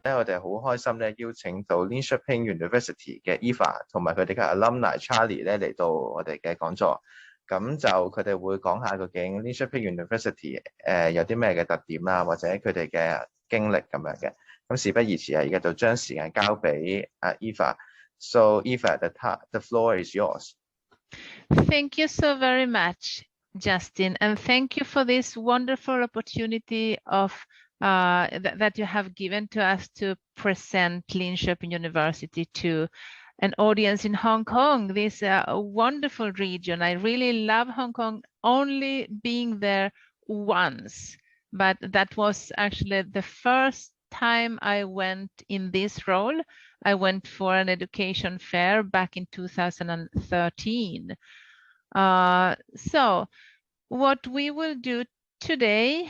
我哋好開心咧，邀請到 Linköping University 嘅 Eva 同埋佢哋嘅 alumni Charlie 咧嚟到我哋嘅講座。咁就佢哋會講下究竟 Linköping University 有啲咩嘅特點啦，或者佢哋嘅經歷咁樣嘅。咁事不宜遲啊，而家就將時間交俾Eva。So Eva, the floor is yours. Thank you so very much, Justin, and thank you for this wonderful opportunity of that you have given to us to present Linköping University to an audience in Hong Kong. This wonderful region. I really love Hong Kong, only being there once, but that was actually the first time I went in this role. I went for an education fair back in 2013. So what we will do today,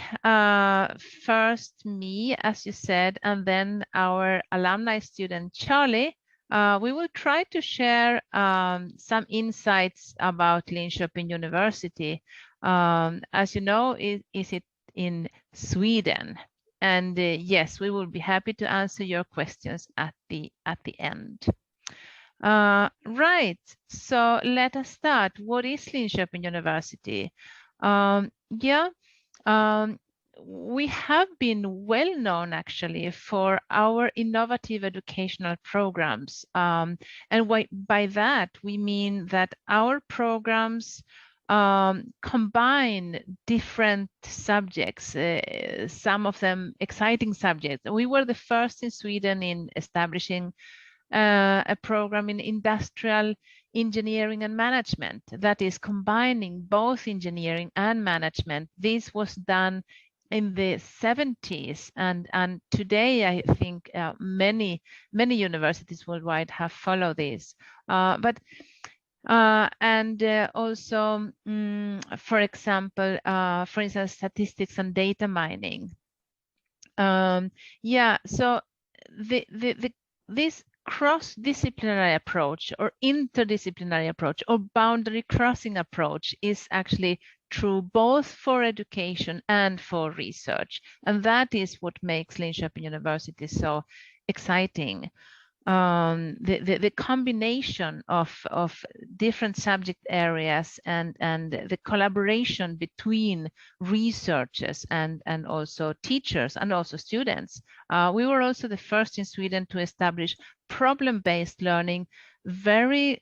first me, as you said, and then our alumni student, Charlie, we will try to share some insights about Linköping University. As you know, is it in Sweden? And yes, we will be happy to answer your questions at the end. Right, so let us start. What is Linköping University? We have been well known actually for our innovative educational programs. And by that, we mean that our programs combine different subjects, some of them exciting subjects. We were the first in Sweden in establishing a program in industrial engineering and management that is combining both engineering and management. This was done in the 70s, and today I think many universities worldwide have followed this. Also, for example, for instance, statistics and data mining. So this cross-disciplinary approach or interdisciplinary approach or boundary crossing approach is actually true both for education and for research. And that is what makes Linköping University so exciting. The combination of different subject areas and the collaboration between researchers and also teachers and also students. We were also the first in Sweden to establish problem-based learning very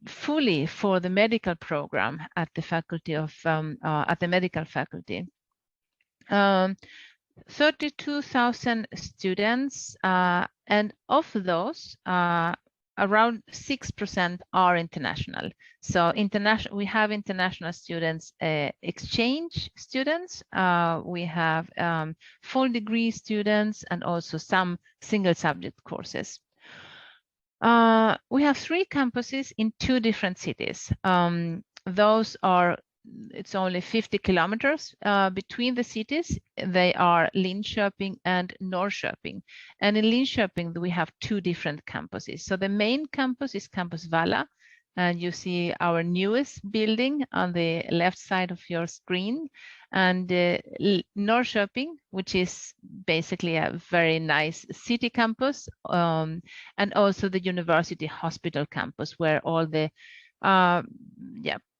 fully for the medical program at the faculty of at the medical faculty. 32,000 students, and of those, around 6% are international. So we have international students, exchange students, we have full degree students, and also some single subject courses. We have 3 campuses in 2 different cities. Those are, it's only 50 kilometers between the cities. They are Linköping and Norrköping. And in Linköping, we have 2 different campuses. So the main campus is Campus Valla. And you see our newest building on the left side of your screen. And Norrköping, which is basically a very nice city campus. And also the University Hospital campus, where all the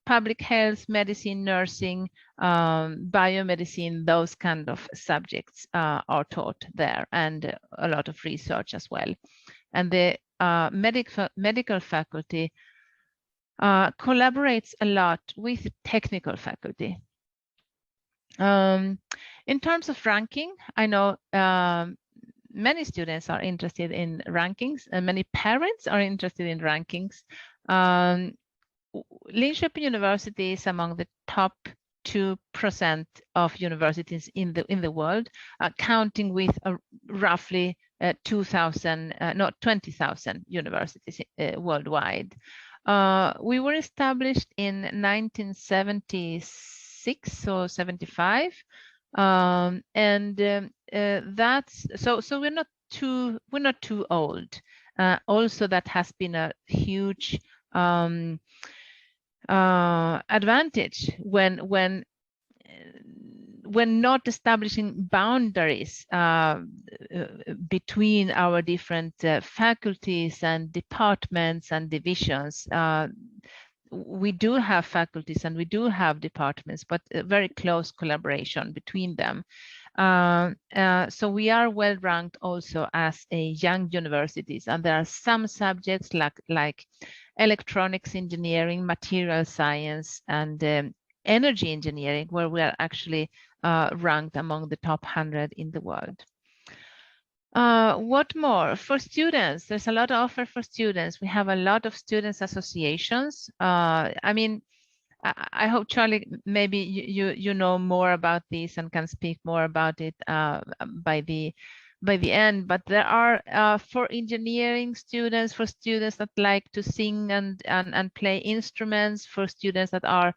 public health, medicine, nursing, biomedicine, those kind of subjects are taught there, and a lot of research as well. And the medical faculty collaborates a lot with technical faculty. In terms of ranking, I know many students are interested in rankings, and many parents are interested in rankings. Linköping University is among the top 2% of universities in the world, counting with roughly 20,000 universities worldwide. We were established in 1976 or 75, and that's so we're not too old. Also, that has been a huge advantage when we're not establishing boundaries between our different faculties and departments and divisions. We do have faculties and we do have departments, but a very close collaboration between them. So we are well ranked also as a young universities, and there are some subjects like electronics engineering, material science, and energy engineering, where we are actually ranked among the top 100 in the world. What more? For students, there's a lot to offer for students. We have a lot of students associations. I mean, I hope, Charlie, maybe you know more about this and can speak more about it by the end. But there are for engineering students, for students that like to sing and play instruments, for students that are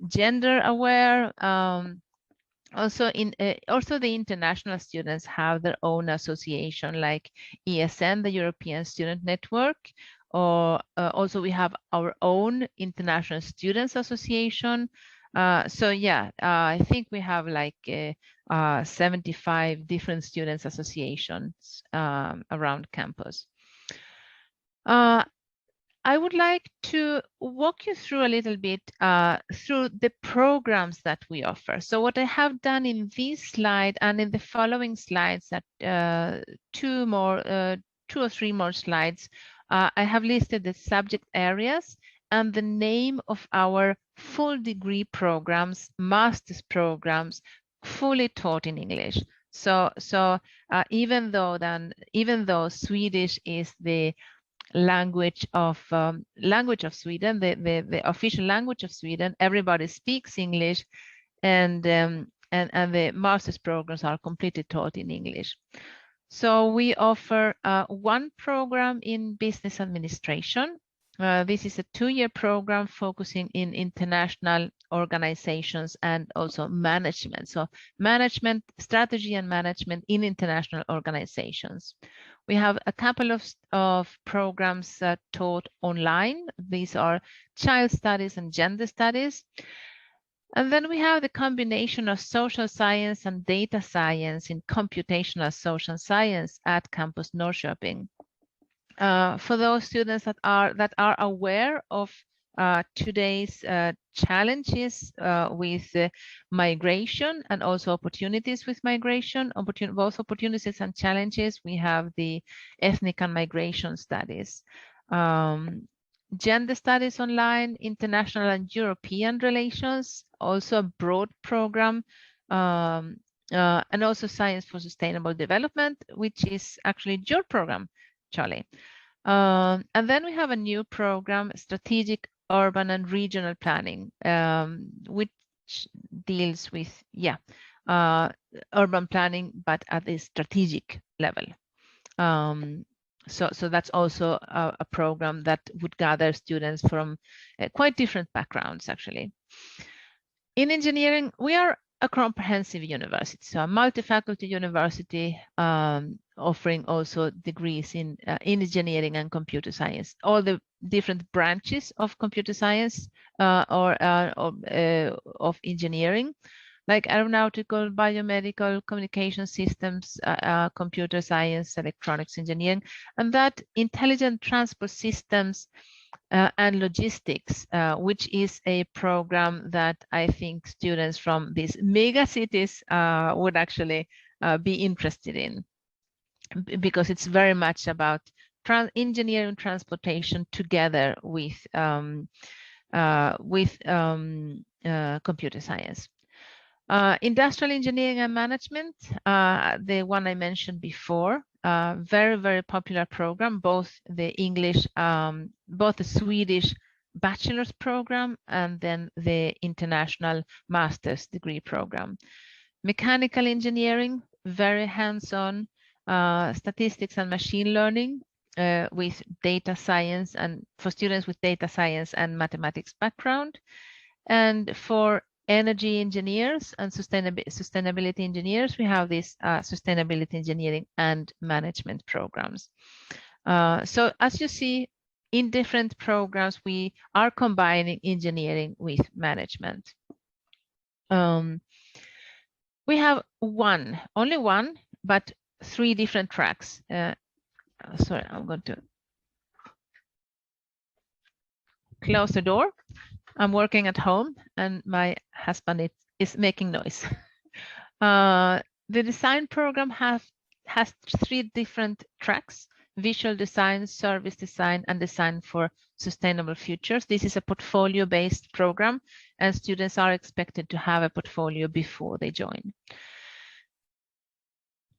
gender aware. Also the international students have their own association, like ESN, the European Student Network, or also we have our own International Students Association. So yeah, I think we have like 75 different students associations around campus. I would like to walk you through a little bit through the programs that we offer. So what I have done in this slide and in the following slides, that two or three more slides, I have listed the subject areas and the name of our full degree programs, master's programs, fully taught in English. So even though Swedish is the language of Sweden, the official language of Sweden, everybody speaks English, and the master's programs are completely taught in English. So we offer one program in business administration. This is a 2-year program focusing in international organizations and also management. So management, strategy and management in international organizations. We have a couple of programs taught online. These are child studies and gender studies. And then we have the combination of social science and data science in computational social science at Campus Norrköping. For those students that are aware of today's challenges with migration and also opportunities with migration, both opportunities and challenges, we have the ethnic and migration studies. Gender studies online, international and European relations, also a broad program, and also science for sustainable development, which is actually your program, Charlie. And then we have a new program, strategic urban and regional planning, which deals with urban planning, but at a strategic level. So that's also a program that would gather students from quite different backgrounds, actually. In engineering, we are a comprehensive university, so a multi-faculty university offering also degrees in engineering and computer science, all the different branches of computer science or of engineering, like aeronautical, biomedical, communication systems, computer science, electronics engineering, and that intelligent transport systems and logistics, which is a program that I think students from these mega cities would actually be interested in, because it's very much about engineering transportation together with computer science. Industrial engineering and management, the one I mentioned before, very, very popular program, both the English, both the Swedish bachelor's program and then the international master's degree program. Mechanical engineering, very hands-on, statistics and machine learning with data science, and for students with data science and mathematics background. And for energy engineers and sustainability engineers, we have this sustainability engineering and management programs. So as you see, in different programs, we are combining engineering with management. We have only one, but 3 different tracks. Sorry, I'm going to close the door. I'm working at home and my husband is making noise. The design program has 3 different tracks: visual design, service design, and design for sustainable futures. This is a portfolio-based program, and students are expected to have a portfolio before they join.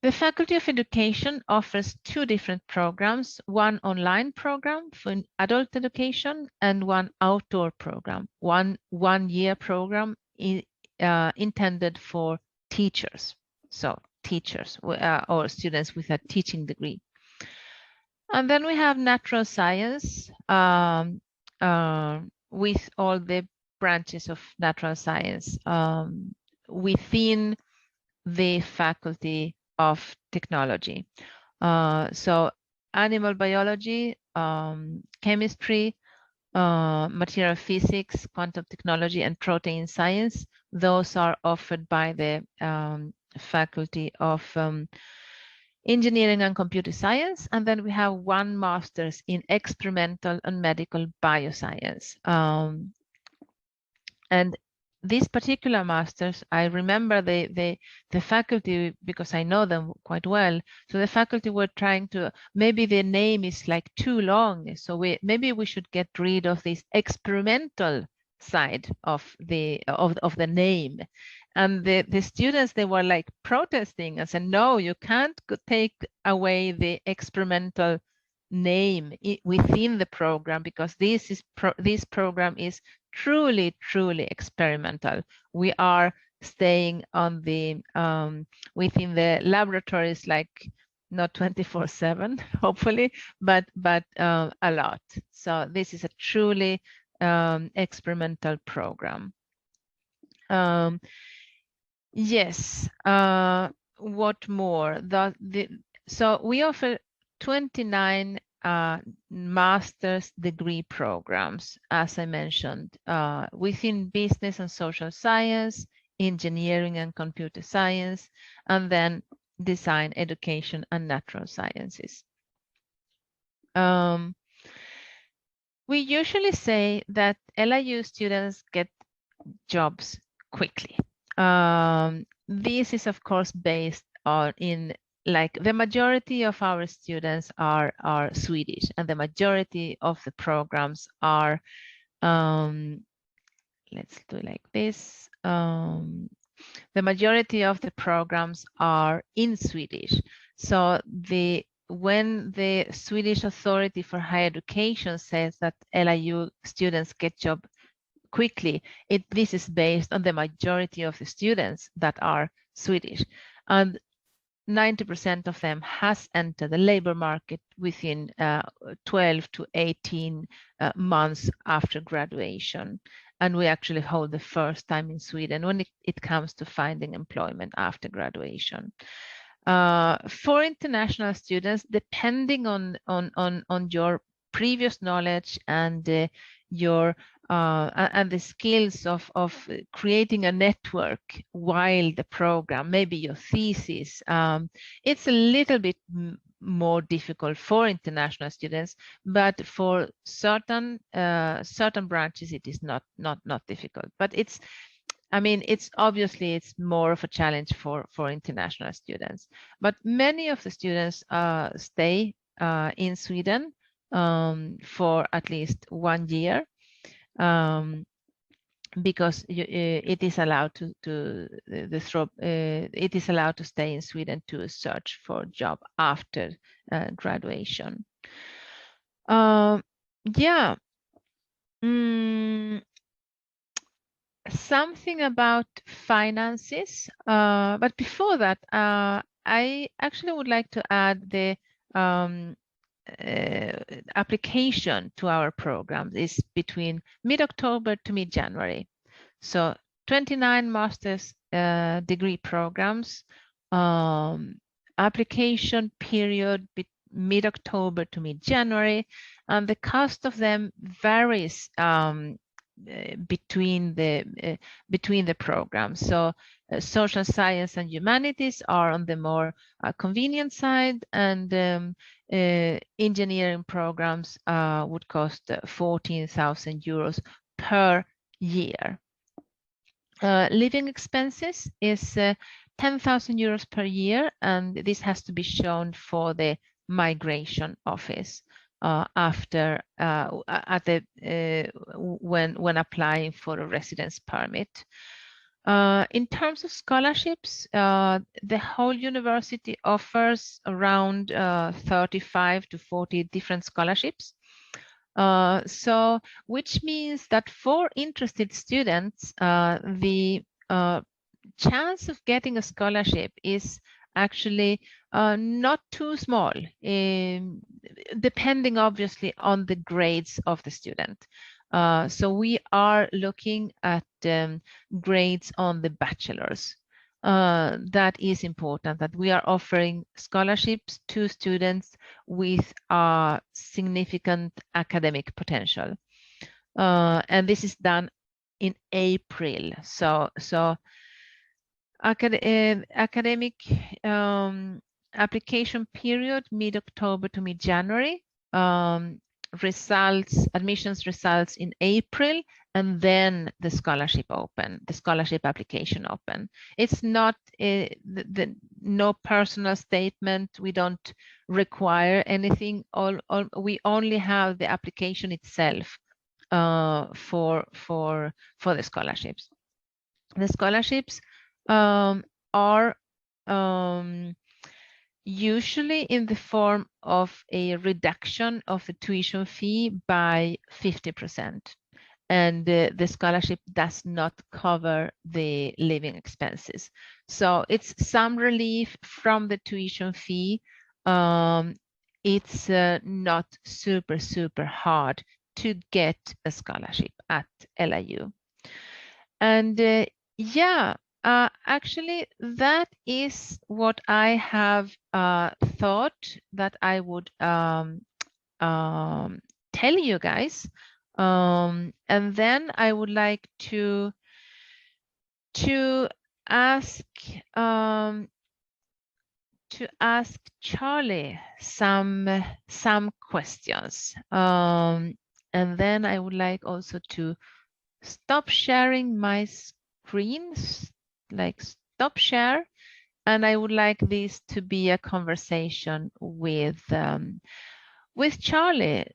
The Faculty of Education offers 2 different programs, one online program for adult education and one outdoor program, one-year program intended for teachers. So teachers or students with a teaching degree. And then we have natural science with all the branches of natural science within the Faculty of Technology. So animal biology, chemistry, material physics, quantum technology, and protein science. Those are offered by the Faculty of Engineering and Computer Science. And then we have one master's in experimental and medical bioscience. And these particular masters, I remember the faculty, because I know them quite well. So the faculty were trying to, maybe the name is like too long. So maybe we should get rid of this experimental side of the name. And the students, they were like protesting and said, no, you can't take away the experimental name within the program, because this program is truly experimental. We are staying on the within the laboratories, like not 24/7, hopefully, but a lot. So this is a truly experimental program. Yes. What more? So we offer 29 master's degree programs, as I mentioned, within business and social science, engineering and computer science, and then design, education, and natural sciences. We usually say that LiU students get jobs quickly. This is, of course, based on like the majority of our students are Swedish, and the majority of the programs are, let's do it like this. The majority of the programs are in Swedish. So when the Swedish Authority for Higher Education says that LiU students get job quickly, this is based on the majority of the students that are Swedish. And 90% of them has entered the labor market within 12 to 18 months after graduation. And we actually hold the first time in Sweden when it comes to finding employment after graduation. For international students, depending on your previous knowledge and your and the skills of creating a network while the program, maybe your thesis, it's a little bit more difficult for international students, but for certain branches it is not difficult. But it's obviously it's more of a challenge for international students. But many of the students stay in Sweden for at least 1 year. Because it is allowed it is allowed to stay in Sweden to search for a job after graduation. Yeah. Something about finances, but before that, I actually would like to add the application to our programs is between mid-October to mid-January. So 29 master's degree programs, application period mid-October to mid-January, and the cost of them varies between the programs. So social science and humanities are on the more convenient side, and engineering programs would cost 14,000 euros per year. Living expenses is 10,000 euros per year, and this has to be shown for the migration office when applying for a residence permit. In terms of scholarships, the whole university offers around 35 to 40 different scholarships. So, which means that for interested students, the chance of getting a scholarship is actually not too small, depending obviously on the grades of the student. So we are looking at grades on the bachelor's. That is important, that we are offering scholarships to students with significant academic potential. And this is done in April. So academic application period mid-October to mid-January, admissions results in April, and then the scholarship application open. It's not no personal statement. We don't require anything. We only have the application itself for the scholarships. The scholarships are usually in the form of a reduction of the tuition fee by 50%. And the scholarship does not cover the living expenses. So it's some relief from the tuition fee. It's not super hard to get a scholarship at LiU. And actually, that is what I have thought that I would tell you guys. And then I would like to ask Charlie some questions. And then I would like also to stop sharing my screen, like stop share, and I would like this to be a conversation with Charlie.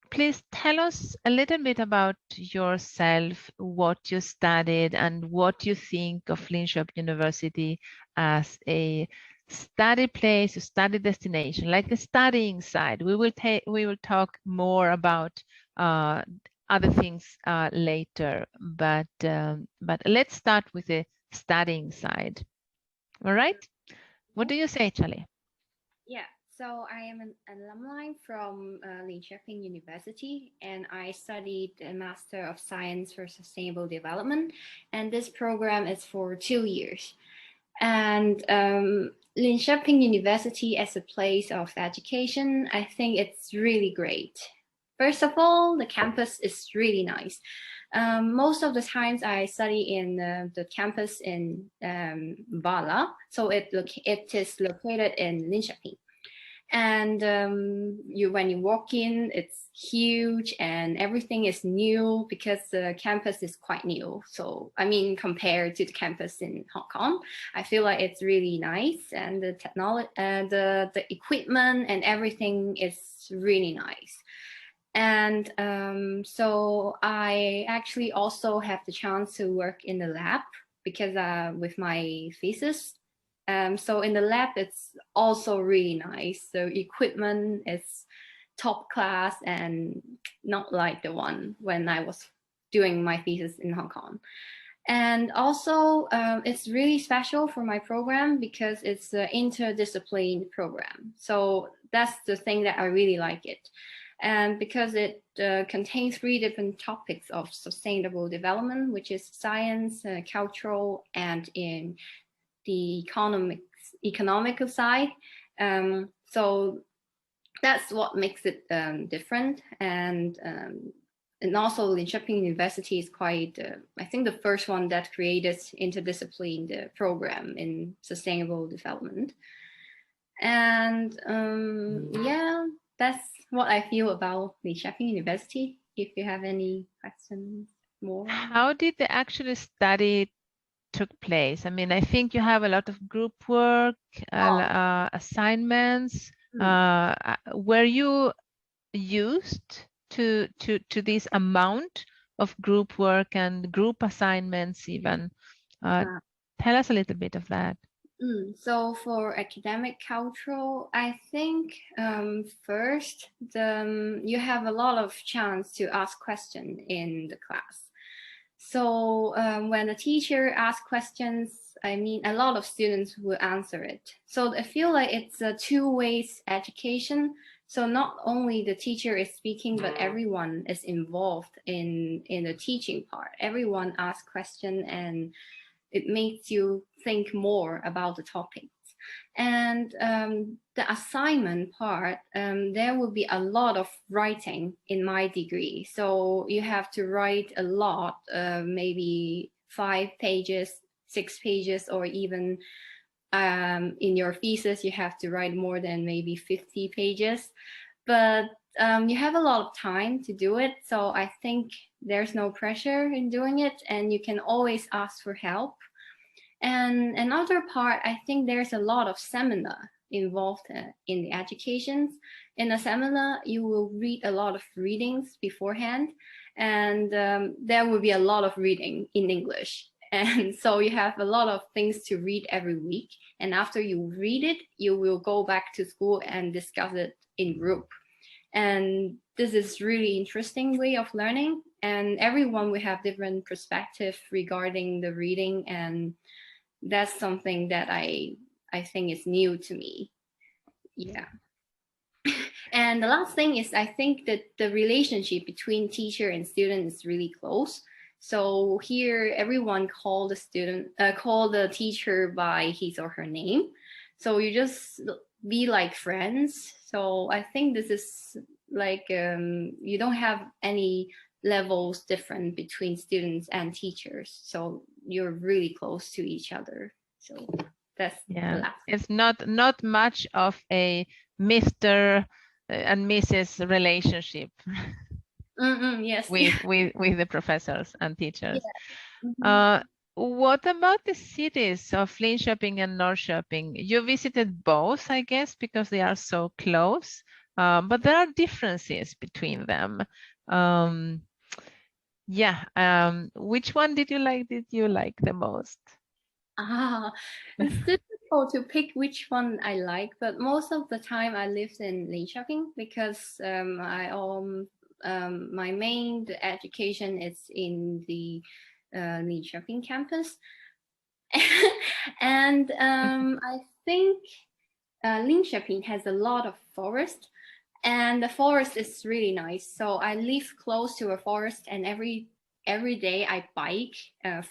Please tell us a little bit about yourself, what you studied, and what you think of Linköping University as a study place, a study destination, like the studying side. We will talk more about other things later, but let's start with the studying side. All right? What do you say, Charlie? Yeah. So I am an alumni from Linköping University, and I studied a Master of Science for Sustainable Development, and this program is for 2 years. And Linköping University as a place of education, I think it's really great. First of all, the campus is really nice. Most of the times I study in the campus in Valla, so it is located in Linköping. And when you walk in, it's huge and everything is new because the campus is quite new. So, I mean, compared to the campus in Hong Kong, I feel like it's really nice, and the technology, the equipment and everything is really nice. And so I actually also have the chance to work in the lab because with my thesis. So in the lab, it's also really nice. So equipment is top class and not like the one when I was doing my thesis in Hong Kong. And also it's really special for my program because it's an interdisciplinary program. So that's the thing that I really like it. And because it contains 3 different topics of sustainable development, which is science, cultural, and in the economical side. So that's what makes it different. And and also Linköping University is quite, I think, the first one that created interdiscipline program in sustainable development. And yeah, that's what I feel about Linköping University. If you have any questions more. How did the actual study took place? I mean, I think you have a lot of group work, assignments. Were you used to this amount of group work and group assignments even? Tell us a little bit of that. So for academic cultural, I think first you have a lot of chance to ask questions in the class. So when the teacher asks questions, I mean, a lot of students will answer it. So I feel like it's a two-way education. So not only the teacher is speaking, but everyone is involved in the teaching part. Everyone asks questions and it makes you think more about the topics. And the assignment part, there will be a lot of writing in my degree. So you have to write a lot, maybe 5 pages, 6 pages, or even in your thesis, you have to write more than maybe 50 pages. But you have a lot of time to do it. So I think there's no pressure in doing it, and you can always ask for help. And another part, I think there's a lot of seminar involved in the educations. In a seminar, you will read a lot of readings beforehand, and there will be a lot of reading in English. And so you have a lot of things to read every week. And after you read it, you will go back to school and discuss it in group. And this is really interesting way of learning. And everyone will have different perspective regarding the reading. And that's something that I think is new to me. Yeah. And the last thing is, I think that the relationship between teacher and student is really close. So here, everyone call the teacher by his or her name. So you just be like friends. So I think this is like, you don't have any levels different between students and teachers. So you're really close to each other. So that's the last. It's not much of a Mr. and Mrs. relationship. Yes. with the professors and teachers. Yeah. What about the cities of Linköping and Norrköping? You visited both, I guess, because they are so close, but there are differences between them. Which one did you like the most? It's difficult to pick which one I like, but most of the time I lived in Linköping because my main education is in the Linköping campus. And I think Linköping has a lot of forest, and the forest is really nice. So I live close to a forest, and every day I bike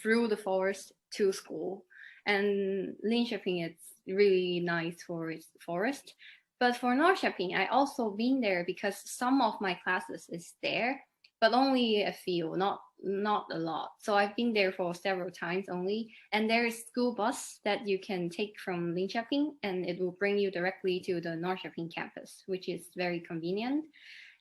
through the forest to school. And Linköping is really nice for its forest. But for Norrköping, I also been there because some of my classes is there, but only a few, not a lot. So I've been there for several times only. And there is school bus that you can take from Linköping, and it will bring you directly to the Norrköping campus, which is very convenient.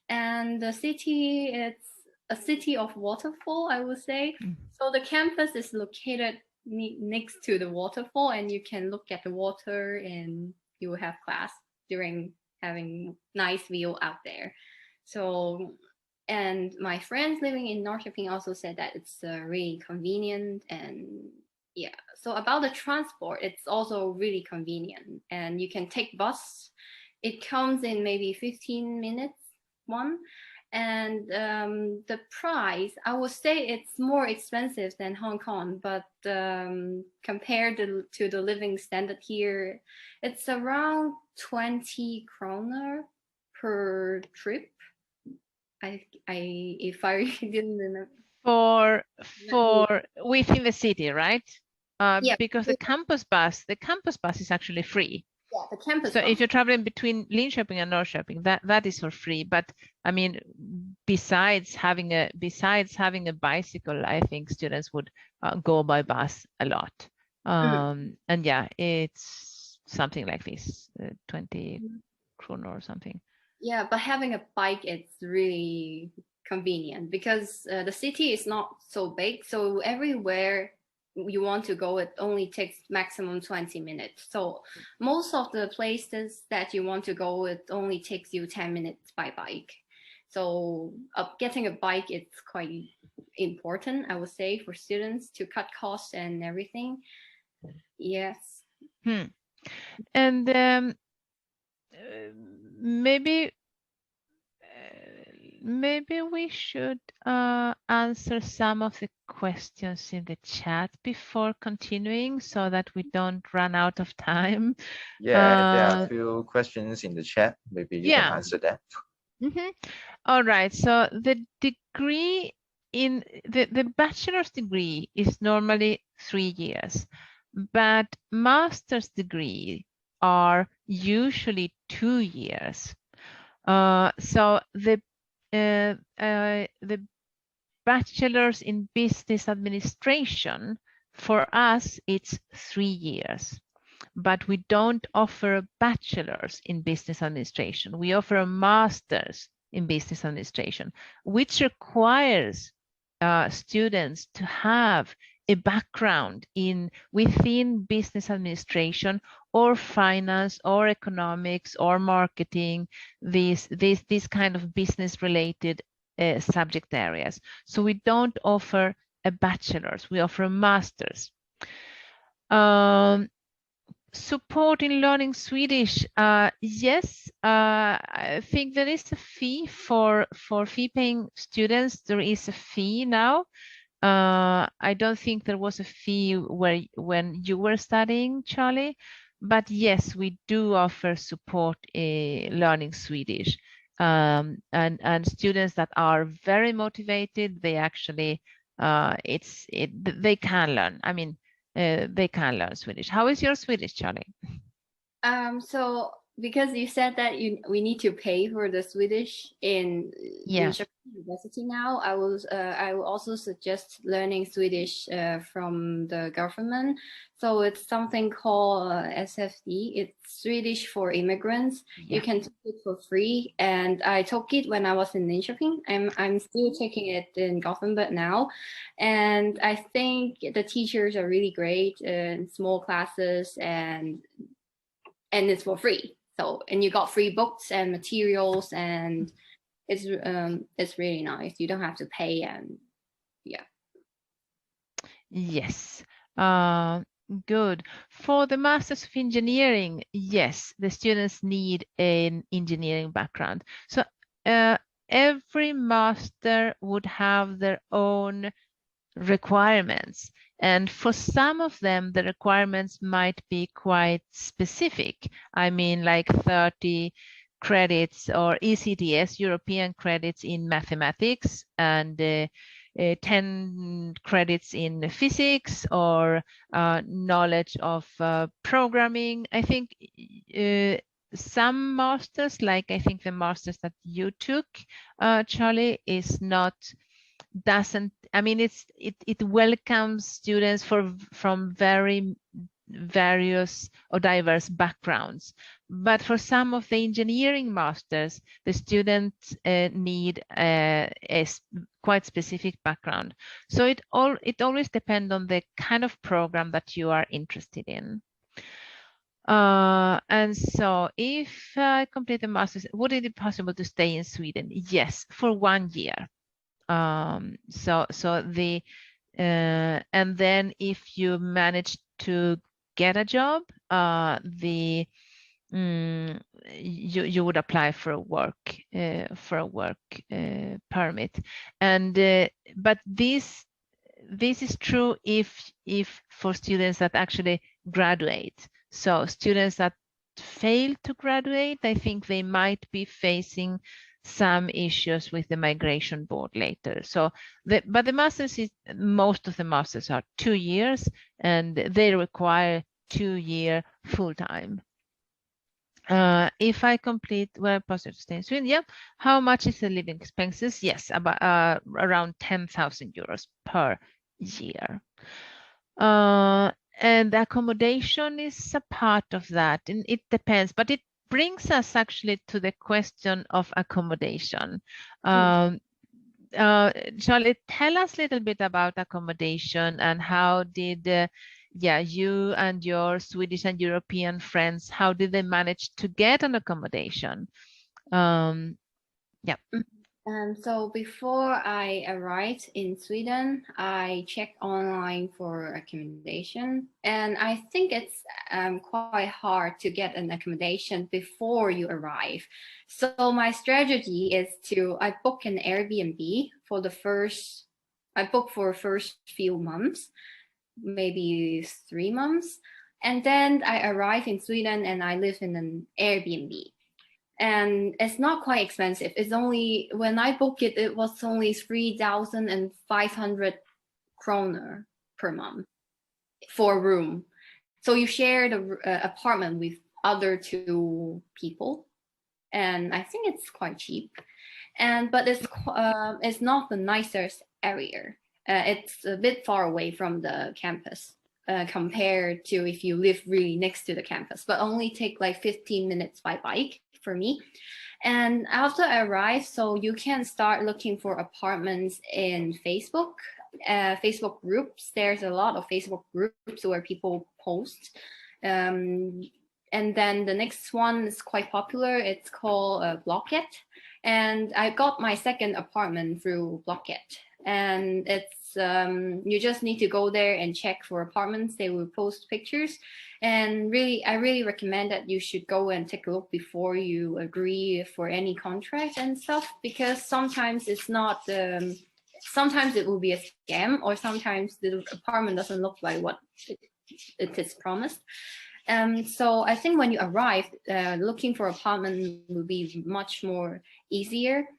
And the city, it's a city of waterfall, I would say. So the campus is located next to the waterfall, and you can look at the water, and you will have class during having nice view out there. So, and my friends living in Norrköping also said that it's really convenient. And yeah, so about the transport, it's also really convenient, and you can take bus. It comes in maybe 15 minutes one. And the price, I would say it's more expensive than Hong Kong, but compared to the living standard here, it's around 20 kroner per trip. If I didn't remember. For within the city, right? Yeah. Because the campus bus is actually free. Yeah, the campus. So bus. if you're traveling between Linköping and Norrköping, that is for free. But I mean, besides having a bicycle, I think students would go by bus a lot. And yeah, it's something like this, 20 kronor or something. Yeah, but having a bike, it's really convenient because the city is not so big. So everywhere you want to go, it only takes maximum 20 minutes. So most of the places that you want to go, it only takes you 10 minutes by bike. So getting a bike is quite important, I would say, for students to cut costs and everything. Yes. And maybe we should answer some of the questions in the chat before continuing so that we don't run out of time. Yeah, there are a few questions in the chat. Maybe you can answer that. All right. So the degree in the bachelor's degree is normally 3 years, but master's degree are usually 2 years. So the bachelor's in business administration, for us, it's 3 years. But we don't offer a bachelor's in business administration. We offer a master's in business administration, which requires students to have a background within business administration or finance or economics or marketing, these kind of business related subject areas. So we don't offer a bachelor's, we offer a master's. Support in learning Swedish, yes, I think there is a fee for fee-paying students. There is a fee now. I don't think there was a fee when you were studying, Charlie, but yes, we do offer support learning Swedish, and students that are very motivated, they actually they can learn. I mean, they can learn Swedish. How is your Swedish, Charlie? So because you said that we need to pay for the Swedish in Linköping University now, I will also suggest learning Swedish from the government. So it's something called SFD. It's Swedish for immigrants. Yeah. You can take it for free, and I took it when I was in Linköping. I'm still taking it in Gothenburg now, and I think the teachers are really great in small classes, and it's for free. So, and you got free books and materials, and it's really nice. You don't have to pay, and yeah. Yes, good. For the Masters of Engineering, yes, the students need an engineering background. So every master would have their own requirements. And for some of them, the requirements might be quite specific. I mean, like 30 credits or ECTS, European credits in mathematics, and 10 credits in physics, or knowledge of programming. I think some masters, like I think the masters that you took, Charlie, I mean, it welcomes students from very various or diverse backgrounds. But for some of the engineering masters, the students need a quite specific background. So it always depends on the kind of program that you are interested in. And so if I complete the master's, would it be possible to stay in Sweden? Yes, for 1 year. And then if you manage to get a job, you would apply for a work permit. And but this is true if for students that actually graduate. So students that fail to graduate, I think they might be facing some issues with the migration board later. So, but the masters most of the masters are 2 years, and they require 2 year full time. If I complete where possible to stay in Sweden, yeah. How much is the living expenses? Yes, about around 10,000 euros per year. And accommodation is a part of that, and it depends, but it brings us actually to the question of accommodation. Charlie, tell us a little bit about accommodation and how did you and your Swedish and European friends, how did they manage to get an accommodation? So before I arrived in Sweden, I checked online for accommodation, and I think it's quite hard to get an accommodation before you arrive. So my strategy is I book an Airbnb for first few months, maybe 3 months, and then I arrive in Sweden and I live in an Airbnb. And it's not quite expensive. It's only, when I booked it, it was only 3,500 kroner per month for a room. So you share the apartment with other 2 people, and I think it's quite cheap. But it's not the nicest area. It's a bit far away from the campus compared to if you live really next to the campus, but only take like 15 minutes by bike for me. And after I arrived, so you can start looking for apartments in Facebook groups. There's a lot of Facebook groups where people post. And then the next one is quite popular. It's called Blocket. And I got my second apartment through Blocket. And it's you just need to go there and check for apartments. They will post pictures, and I really recommend that you should go and take a look before you agree for any contract and stuff, because sometimes it's not. Sometimes it will be a scam, or sometimes the apartment doesn't look like what it is promised. So I think when you arrive, looking for apartment will be much more easier.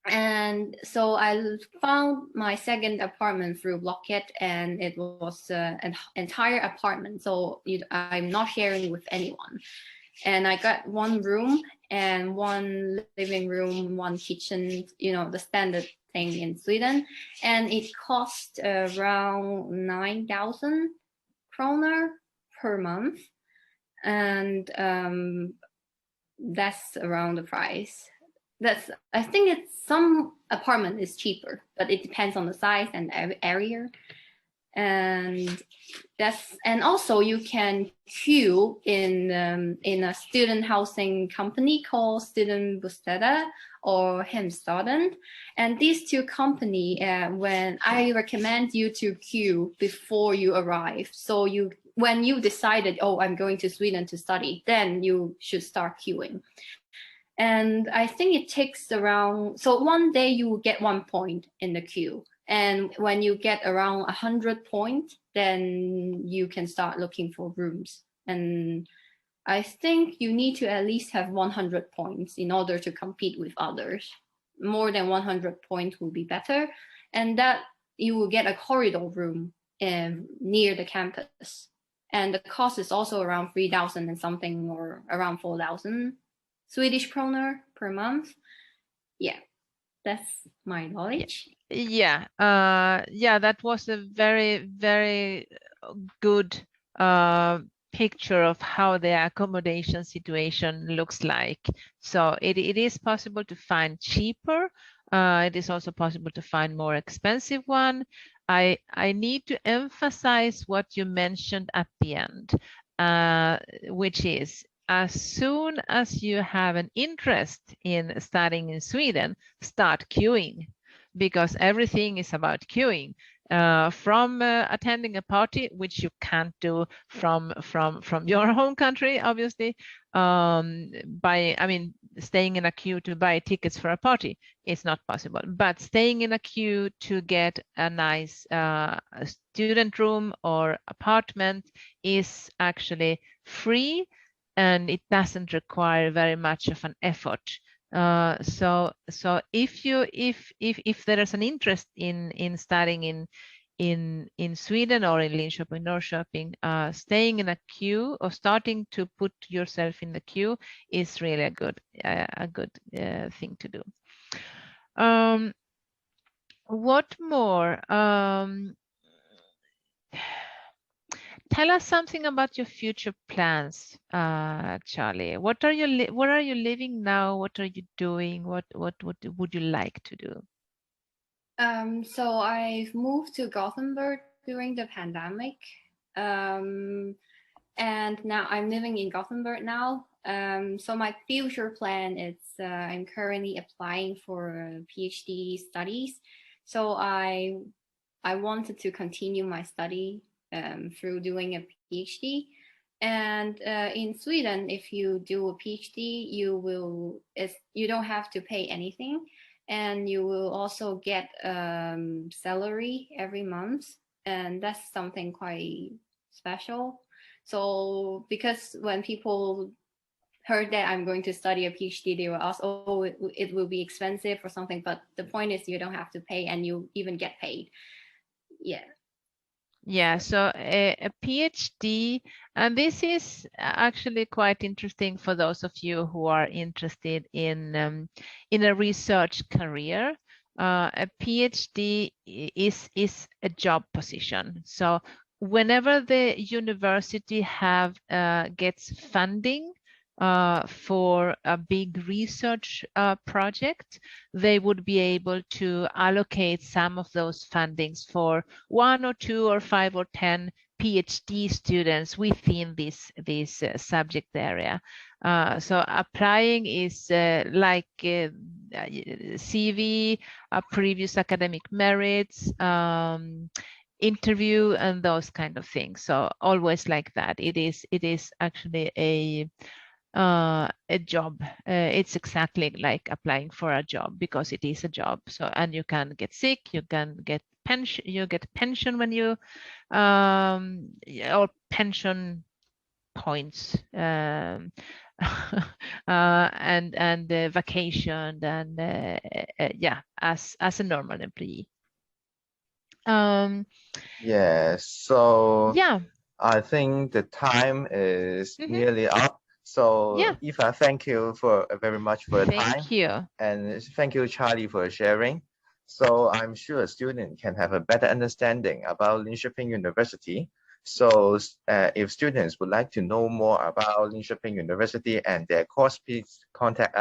And so I found my second apartment through Blocket, and it was an entire apartment. So I'm not sharing with anyone. And I got 1 room and 1 living room, 1 kitchen, the standard thing in Sweden. And it cost around 9,000 kroner per month. And that's around the price. I think some apartment is cheaper, but it depends on the size and area. And also you can queue in a student housing company called Studentbostäder or Hemstaden. And these 2 companies, when I recommend you to queue before you arrive. So when you decided, I'm going to Sweden to study, then you should start queuing. And I think it takes around, so one day you will get 1 point in the queue. And when you get around 100 points, then you can start looking for rooms. And I think you need to at least have 100 points in order to compete with others. More than 100 points will be better. And that you will get a corridor room near the campus. And the cost is also around 3,000 and something, or around 4,000 Swedish kroner per month. Yeah, that's my knowledge. Yeah, that was a very, very good picture of how the accommodation situation looks like. So it is possible to find cheaper. It is also possible to find more expensive one. I need to emphasize what you mentioned at the end, which is, as soon as you have an interest in studying in Sweden, start queuing, because everything is about queuing. From attending a party, which you can't do from your home country, obviously, staying in a queue to buy tickets for a party, it's not possible. But staying in a queue to get a nice student room or apartment is actually free, and it doesn't require very much of an effort. So if there is an interest in studying Sweden or in Linköping, Norrköping, staying in a queue or starting to put yourself in the queue is really a good thing to do. What more? Tell us something about your future plans, Charlie. What are you living now? What are you doing? What would you like to do? So I've moved to Gothenburg during the pandemic, and now I'm living in Gothenburg now. So my future plan is I'm currently applying for PhD studies. So I wanted to continue my study through doing a PhD. And in Sweden, if you do a PhD, you don't have to pay anything. And you will also get salary every month, and that's something quite special. So because when people heard that I'm going to study a PhD, they will ask, oh, it will be expensive or something, but the point is you don't have to pay and you even get paid. Yeah, so a PhD, and this is actually quite interesting for those of you who are interested in a research career. A PhD is a job position. So whenever the university gets funding for a big research project, they would be able to allocate some of those fundings for 1 or 2 or 5 or 10 PhD students within this subject area. So applying is like CV, previous academic merits, interview, and those kind of things. So always like that. It is actually a job. It's exactly like applying for a job because it is a job. So, and you can get sick, you can get pension, you get pension when you or pension points, and vacation, and yeah, as a normal employee. Yes, so yeah, I think the time is Mhm. nearly up. So Yeah. Eva, thank you very much for the time. Thank you. And thank you, Charlie, for sharing. So I'm sure a student can have a better understanding about Linköping University. So if students would like to know more about Linköping University and their course, please contact us.